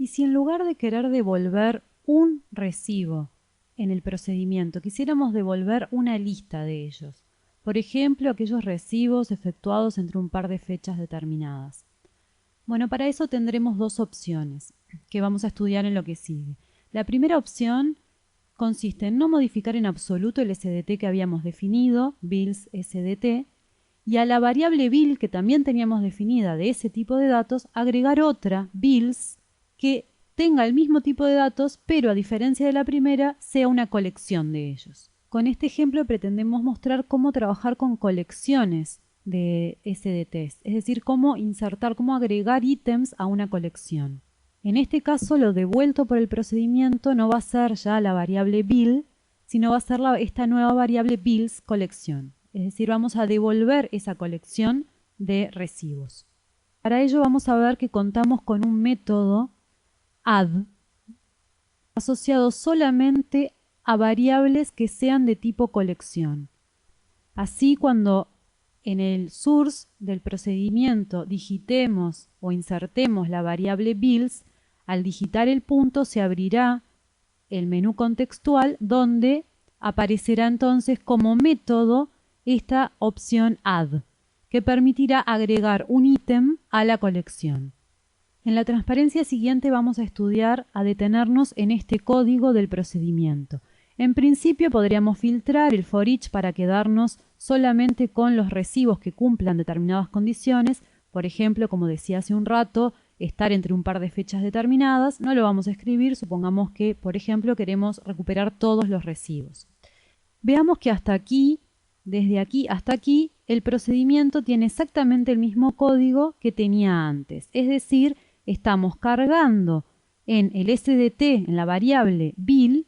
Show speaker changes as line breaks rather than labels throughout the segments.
Y si en lugar de querer devolver un recibo en el procedimiento, quisiéramos devolver una lista de ellos, por ejemplo, aquellos recibos efectuados entre un par de fechas determinadas. Bueno, para eso tendremos dos opciones que vamos a estudiar en lo que sigue. La primera opción consiste en no modificar en absoluto el SDT que habíamos definido, bills SDT, y a la variable bill que también teníamos definida de ese tipo de datos, agregar otra, bills, que tenga el mismo tipo de datos, pero a diferencia de la primera, sea una colección de ellos. Con este ejemplo pretendemos mostrar cómo trabajar con colecciones de SDTs, es decir, cómo insertar, cómo agregar ítems a una colección. En este caso, lo devuelto por el procedimiento no va a ser ya la variable bill, sino va a ser esta nueva variable bills colección. Es decir, vamos a devolver esa colección de recibos. Para ello vamos a ver que contamos con un método add asociado solamente a variables que sean de tipo colección. Así, cuando en el source del procedimiento digitemos o insertemos la variable bills, al digitar el punto se abrirá el menú contextual donde aparecerá entonces como método esta opción add, que permitirá agregar un ítem a la colección. En la transparencia siguiente vamos a estudiar a detenernos en este código del procedimiento. En principio podríamos filtrar el for each para quedarnos solamente con los recibos que cumplan determinadas condiciones, por ejemplo, como decía hace un rato, estar entre un par de fechas determinadas. No lo vamos a escribir, supongamos que, por ejemplo, queremos recuperar todos los recibos. Veamos que hasta aquí, desde aquí hasta aquí, el procedimiento tiene exactamente el mismo código que tenía antes, es decir, estamos cargando en el SDT, en la variable bill,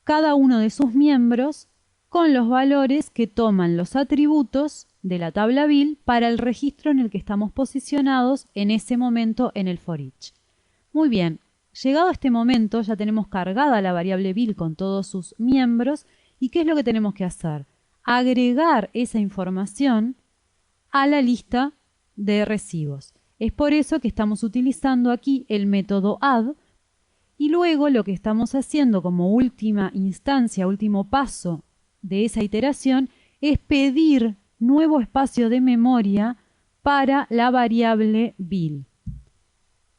cada uno de sus miembros con los valores que toman los atributos de la tabla bill para el registro en el que estamos posicionados en ese momento en el for each. Muy bien, llegado a este momento ya tenemos cargada la variable bill con todos sus miembros. ¿Y qué es lo que tenemos que hacer? Agregar esa información a la lista de recibos. Es por eso que estamos utilizando aquí el método add, y luego lo que estamos haciendo como última instancia, último paso de esa iteración, es pedir nuevo espacio de memoria para la variable bill.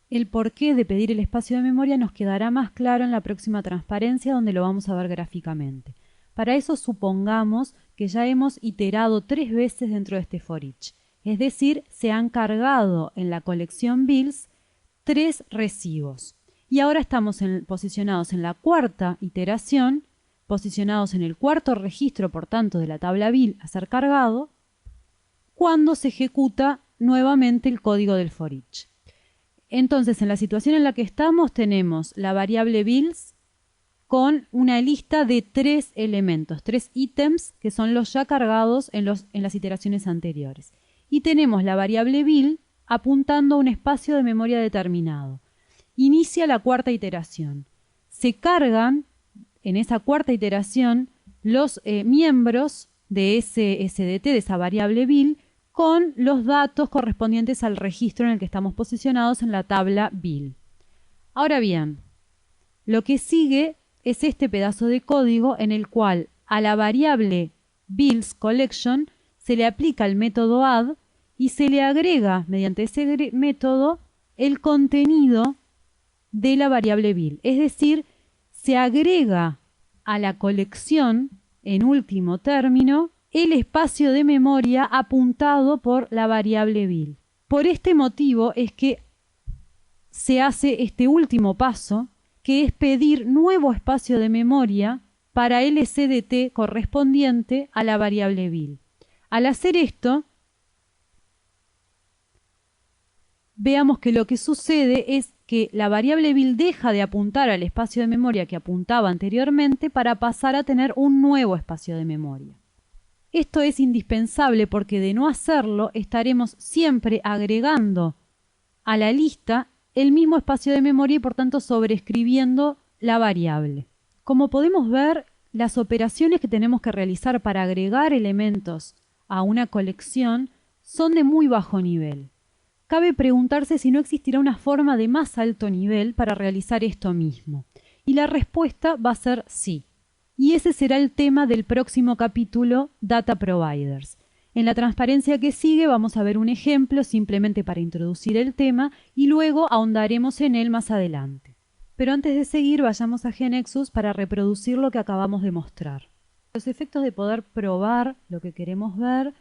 El porqué de pedir el espacio de memoria nos quedará más claro en la próxima transparencia, donde lo vamos a ver gráficamente. Para eso supongamos que ya hemos iterado 3 veces dentro de este for each. Es decir, se han cargado en la colección bills 3 recibos. Y ahora estamos posicionados en la cuarta iteración, posicionados en el cuarto registro, por tanto, de la tabla bill a ser cargado, cuando se ejecuta nuevamente el código del for each. Entonces, en la situación en la que estamos, tenemos la variable bills con una lista de 3 elementos, 3 ítems que son los ya cargados en las iteraciones anteriores. Y tenemos la variable bill apuntando a un espacio de memoria determinado. Inicia la cuarta iteración. Se cargan en esa cuarta iteración los miembros de ese SDT, de esa variable bill, con los datos correspondientes al registro en el que estamos posicionados en la tabla bill. Ahora bien, lo que sigue es este pedazo de código en el cual a la variable bills collection se le aplica el método add y se le agrega mediante ese método el contenido de la variable bill. Es decir, se agrega a la colección, en último término, el espacio de memoria apuntado por la variable bill. Por este motivo es que se hace este último paso, que es pedir nuevo espacio de memoria para el SDT correspondiente a la variable bill. Al hacer esto, veamos que lo que sucede es que la variable bill deja de apuntar al espacio de memoria que apuntaba anteriormente para pasar a tener un nuevo espacio de memoria. Esto es indispensable porque de no hacerlo estaremos siempre agregando a la lista el mismo espacio de memoria y por tanto sobreescribiendo la variable. Como podemos ver, las operaciones que tenemos que realizar para agregar elementos a una colección son de muy bajo nivel. cabe preguntarse si no existirá una forma de más alto nivel para realizar esto mismo. Y la respuesta va a ser sí. Y ese será el tema del próximo capítulo, Data Providers. En la transparencia que sigue vamos a ver un ejemplo simplemente para introducir el tema y luego ahondaremos en él más adelante. Pero antes de seguir vayamos a GeneXus para reproducir lo que acabamos de mostrar. Los efectos de poder probar lo que queremos ver,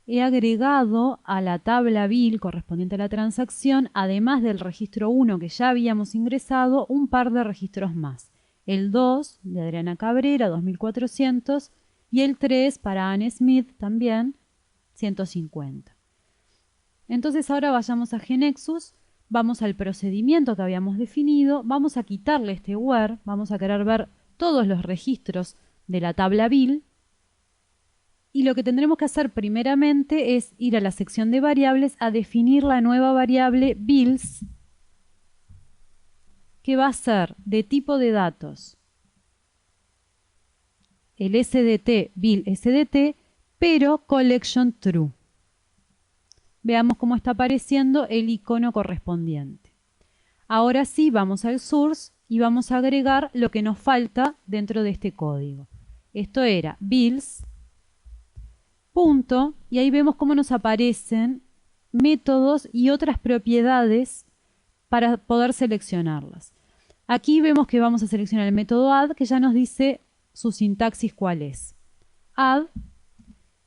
he agregado a la tabla BIL correspondiente a la transacción, además del registro 1 que ya habíamos ingresado, un par de registros más. El 2 de Adriana Cabrera, 2400, y el 3 para Anne Smith también, 150. Entonces ahora vayamos a GeneXus, vamos al procedimiento que habíamos definido, vamos a quitarle este where, vamos a querer ver todos los registros de la tabla BIL, y lo que tendremos que hacer primeramente es ir a la sección de variables a definir la nueva variable BILS, que va a ser de tipo de datos el SDT, BIL SDT, pero collection true. Veamos cómo está apareciendo el icono correspondiente. Ahora sí, vamos al source y vamos a agregar lo que nos falta dentro de este código. Esto era bills, punto, y ahí vemos cómo nos aparecen métodos y otras propiedades para poder seleccionarlas. Aquí vemos que vamos a seleccionar el método add, que ya nos dice su sintaxis cuál es. Add,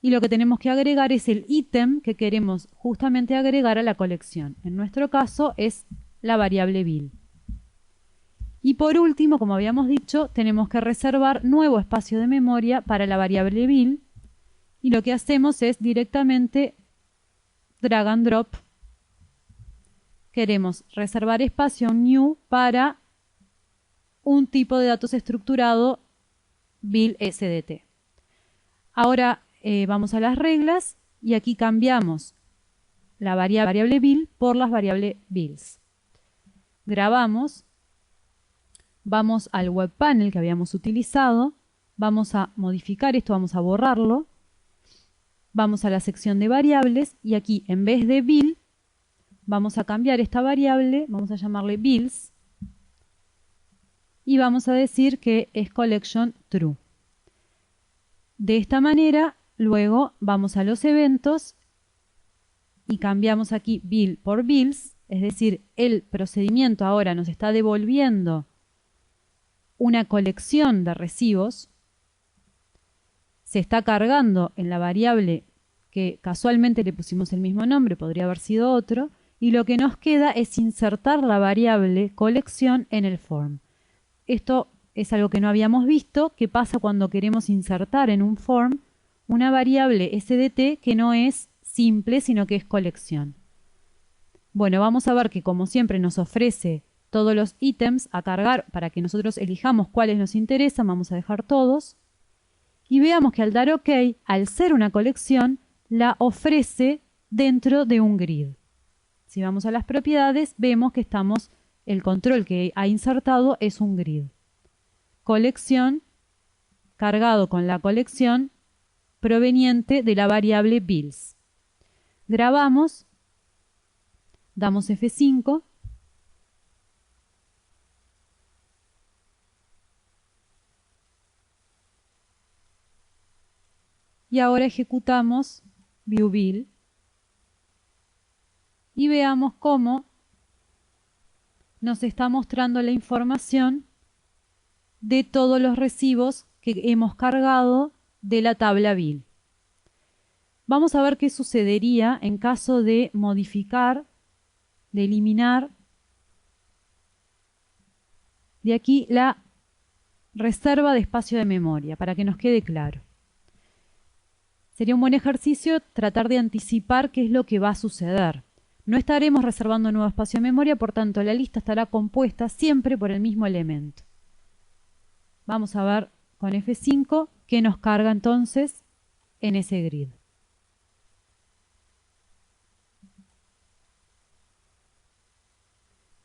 y lo que tenemos que agregar es el ítem que queremos justamente agregar a la colección. En nuestro caso es la variable bill. Y por último, como habíamos dicho, tenemos que reservar nuevo espacio de memoria para la variable bill, y lo que hacemos es directamente drag and drop. Queremos reservar espacio new para un tipo de datos estructurado bill SDT. Ahora vamos a las reglas y aquí cambiamos la variable bill por las variables bills. Grabamos, vamos al web panel que habíamos utilizado, vamos a modificar esto, vamos a borrarlo, vamos a la sección de variables y aquí en vez de bill vamos a cambiar esta variable, vamos a llamarle bills y vamos a decir que es collection true. De esta manera, luego vamos a los eventos y cambiamos aquí bill por bills, es decir, el procedimiento ahora nos está devolviendo una colección de recibos, se está cargando en la variable que casualmente le pusimos el mismo nombre, podría haber sido otro, y lo que nos queda es insertar la variable colección en el form. Esto es algo que no habíamos visto, que pasa cuando queremos insertar en un form una variable SDT que no es simple, sino que es colección. Bueno, vamos a ver que como siempre nos ofrece todos los ítems a cargar para que nosotros elijamos cuáles nos interesan, vamos a dejar todos. Y veamos que al dar OK, al ser una colección, la ofrece dentro de un grid. Si vamos a las propiedades, vemos que el control que ha insertado es un grid. Colección cargado con la colección proveniente de la variable bills. Grabamos, damos F5 y ahora ejecutamos viewBill y veamos cómo nos está mostrando la información de todos los recibos que hemos cargado de la tabla bill. Vamos a ver qué sucedería en caso de modificar, de eliminar de aquí la reserva de espacio de memoria, para que nos quede claro. Sería un buen ejercicio tratar de anticipar qué es lo que va a suceder. No estaremos reservando nuevo espacio de memoria, por tanto la lista estará compuesta siempre por el mismo elemento. Vamos a ver con F5 qué nos carga entonces en ese grid.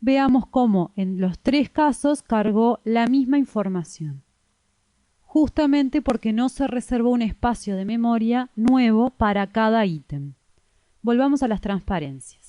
Veamos cómo en los tres casos cargó la misma información, justamente porque no se reservó un espacio de memoria nuevo para cada ítem. Volvamos a las transparencias.